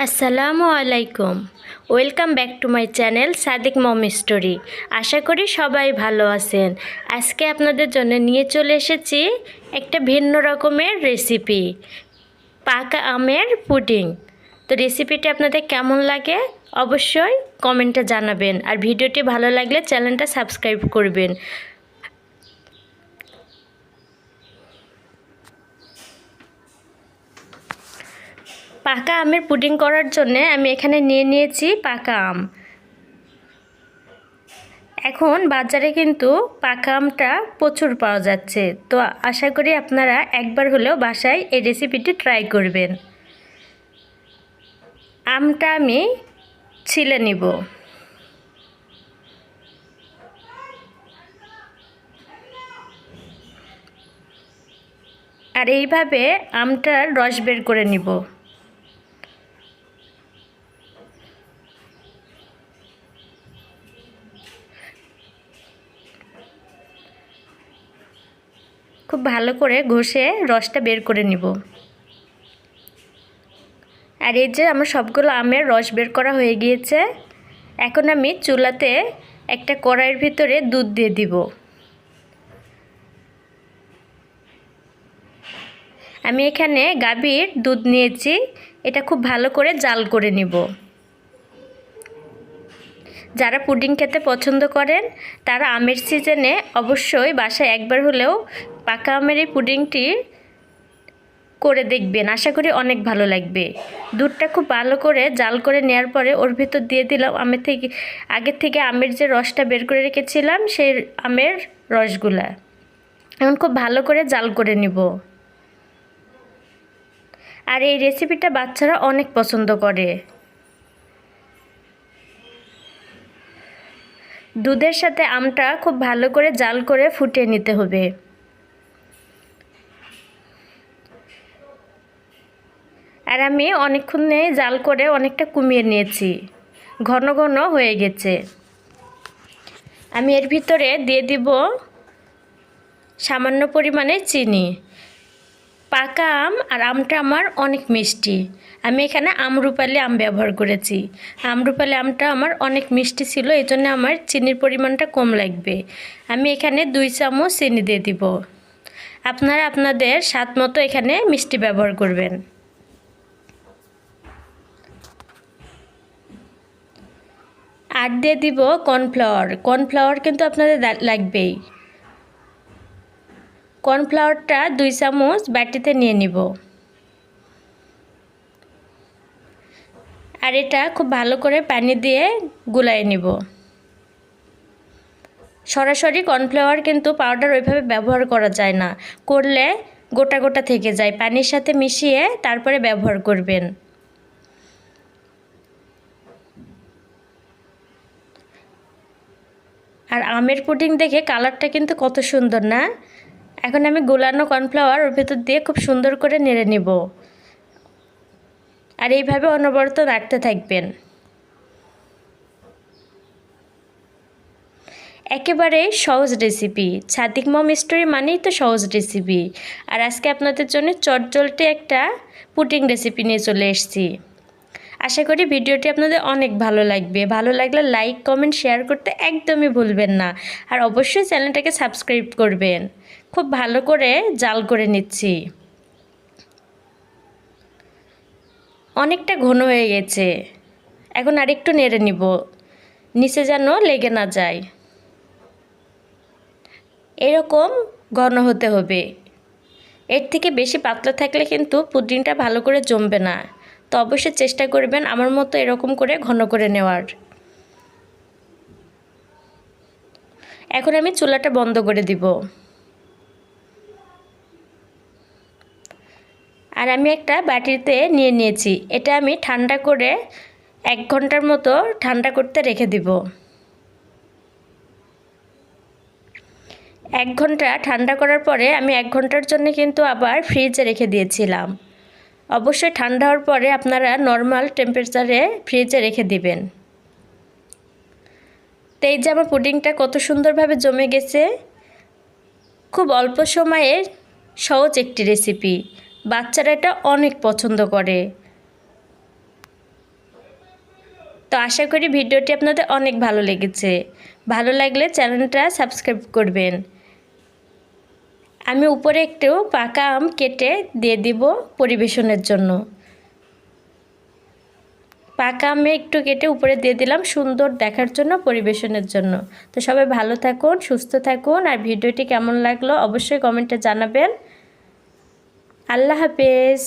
আসসালামু আলাইকুম। Welcome back to my channel Sadiq mom story. আশা করি সবাই ভালো আছেন। আজকে আপনাদের জন্য নিয়ে চলে এসেছি একটা ভিন্ন রকমের রেসিপি, পাকা আমের পুডিং। তো রেসিপিটা আপনাদের কেমন লাগে অবশ্যই কমেন্টে জানাবেন, আর ভিডিওটি ভালো লাগলে চ্যানেলটা সাবস্ক্রাইব করবেন। পাকা আমের পুডিং করার জন্য আমি এখানে নিয়ে নিয়েছি পাকা আম। এখন বাজারে কিন্তু পাকা আমটা প্রচুর পাওয়া যাচ্ছে, তো আশা করি আপনারা একবার হলেও বাসায় এই রেসিপিটি ট্রাই করবেন। আমটা আমি ছিলে নিব। আর এইভাবে আমটার রস বের করে নিব। খুব ভালো করে ঘষে রসটা বের করে নিব। আর এই যে আমার সবগুলো আমের রস বের করা হয়ে গিয়েছে। এখন আমি চুলাতে একটা কড়াইয়ের ভিতরে দুধ দিয়ে দিব। আমি এখানে গাভীর দুধ নিয়েছি, এটা খুব ভালো করে জাল করে নিব। যারা পুডিং খেতে পছন্দ করেন তারা আমের সিজনে অবশ্যই বাসায় একবার হলেও পাকা আমের এই পুডিংটি করে দেখবেন, আশা করি অনেক ভালো লাগবে। দুধটা খুব ভালো করে জাল করে নেওয়ার পরে ওর ভিতর দিয়ে দিলাম আগের থেকে আমের যে রসটা বের করে রেখেছিলাম সেই আমের রসগুলা। এখন খুব ভালো করে জাল করে নিব। আর এই রেসিপিটা বাচ্চারা অনেক পছন্দ করে। দুধের সাথে আমটা খুব ভালো করে জাল করে ফুটিয়ে নিতে হবে। আর আমি অনেকক্ষণে জাল করে অনেকটা কমিয়ে নিয়েছি, ঘন ঘন হয়ে গেছে। আমি এর ভিতরে দিয়ে দিব সামান্য পরিমাণে চিনি। পাকা আম আর আমটা আমার অনেক মিষ্টি, আমি এখানে আমরুপালি আম ব্যবহার করেছি। আমরুপালি আমটা আমার অনেক মিষ্টি ছিল, এই জন্য আমার চিনির পরিমাণটা কম লাগবে। আমি এখানে 2 চামচ চিনি দিয়ে দিব। আপনারা আপনাদের স্বাদ মতো এখানে মিষ্টি ব্যবহার করবেন। আর দিয়ে দিব কর্নফ্লাওয়ার। কর্নফ্লাওয়ার কিন্তু আপনাদের লাগবেই। কর্নফ্লাওয়ারটা 2 চামচ বাটিতে নিয়ে নিব। আর এটা খুব ভালো করে পানি দিয়ে গুলায় নিব। সরাসরি কর্নফ্লাওয়ার কিন্তু পাউডার ওইভাবে ব্যবহার করা যায় না, করলে গোটা গোটা থেকে যায়। পানির সাথে মিশিয়ে তারপরে ব্যবহার করবেন। আর আমের পুডিং দেখে কালারটা কিন্তু কত সুন্দর না। এখন আমি গোলানো কর্নফ্লাওয়ার ওর ভেতর দিয়ে খুব সুন্দর করে নেড়ে নেব। আর এইভাবে অনবরত নাড়তে থাকবেন। একেবারে সহজ রেসিপি, সাদিক মম স্টোরি মানেই তো সহজ রেসিপি। আর আজকে আপনাদের জন্য চটজলটে একটা পুডিং রেসিপি নিয়ে চলে এসেছি। আশা করি ভিডিওটি আপনাদের অনেক ভালো লাগবে। ভালো লাগলে লাইক কমেন্ট শেয়ার করতে একদমই ভুলবেন না। আর অবশ্যই চ্যানেলটাকে সাবস্ক্রাইব করবেন। খুব ভালো করে জাল করে নিচ্ছি। অনেকটা ঘন হয়ে গেছে, এখন আরেকটু নেড়ে নিব, নিচে যেন লেগে না যায়। এরকম ঘন হতে হবে। এর থেকে বেশি পাতলা থাকলে কিন্তু পুডিংটা ভালো করে জমবে না। তো অবশ্যই চেষ্টা করবেন আমার মতো এরকম করে ঘন করে নেওয়ার। এখন আমি চুলাটা বন্ধ করে দিব। আর আমি একটা বাটিতে নিয়ে নিয়েছি, এটা আমি ঠান্ডা করে 1 ঘন্টার মতো ঠান্ডা করতে রেখে দিব। 1 ঘন্টা ঠান্ডা করার পরে আমি 1 ঘন্টার জন্য কিন্তু আবার ফ্রিজে রেখে দিয়েছিলাম। অবশ্যই ঠান্ডা হওয়ার পরে আপনারা নর্মাল টেম্পারেচারে ফ্রিজে রেখে দিবেন। তো এই যে আমার পুডিংটা কত সুন্দরভাবে জমে গেছে। খুব অল্প সময়ে সহজ একটি রেসিপি, বাচ্চারা এটা অনেক পছন্দ করে। তো আশা করি ভিডিওটি আপনাদের অনেক ভালো লেগেছে। ভালো লাগলে চ্যানেলটা সাবস্ক্রাইব করবেন। আমি উপরে একটু পাকা আম কেটে দিয়ে দিব পরিবেশনের জন্য। পাকা আমে একটু কেটে উপরে দিয়ে দিলাম সুন্দর দেখার জন্য, পরিবেশনের জন্য। তো সবাই ভালো থাকুন, সুস্থ থাকুন, আর ভিডিওটি কেমন লাগলো অবশ্যই কমেন্টে জানাবেন। আল্লাহ হাফেজ।